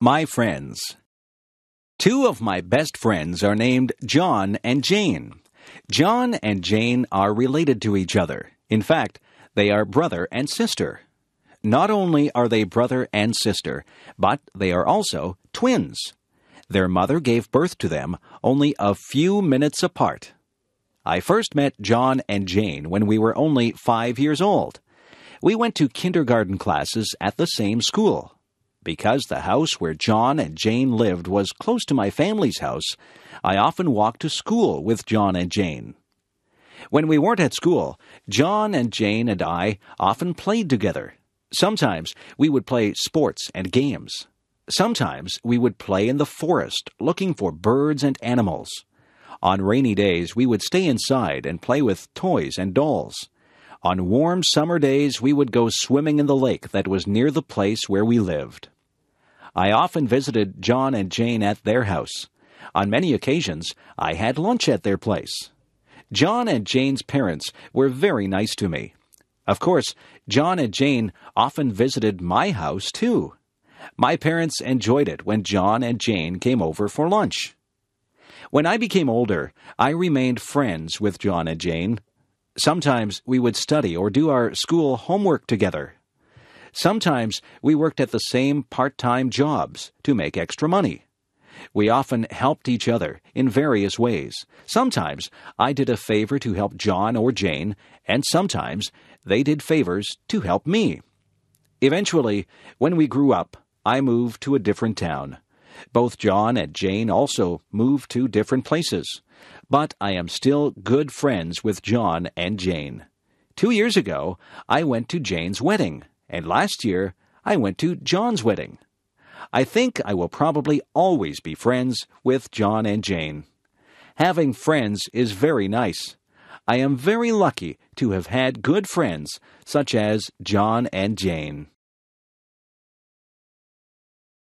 My friends. Two of my best friends are named John and Jane. John and Jane are related to each other. In fact, they are brother and sister. Not only are they brother and sister, but they are also twins. Their mother gave birth to them only a few minutes apart. I first met John and Jane when we were only 5 years old. We went to kindergarten classes at the same school. Because the house where John and Jane lived was close to my family's house, I often walked to school with John and Jane. When we weren't at school, John and Jane and I often played together. Sometimes we would play sports and games. Sometimes we would play in the forest looking for birds and animals. On rainy days, we would stay inside and play with toys and dolls. On warm summer days, we would go swimming in the lake that was near the place where we lived. I often visited John and Jane at their house. On many occasions, I had lunch at their place. John and Jane's parents were very nice to me. Of course, John and Jane often visited my house, too. My parents enjoyed it when John and Jane came over for lunch. When I became older, I remained friends with John and Jane. Sometimes we would study or do our school homework together. Sometimes we worked at the same part-time jobs to make extra money. We often helped each other in various ways. Sometimes I did a favor to help John or Jane, and sometimes they did favors to help me. Eventually, when we grew up, I moved to a different town. Both John and Jane also moved to different places. But I am still good friends with John and Jane. 2 years ago, I went to Jane's wedding, and last year, I went to John's wedding. I think I will probably always be friends with John and Jane. Having friends is very nice. I am very lucky to have had good friends such as John and Jane.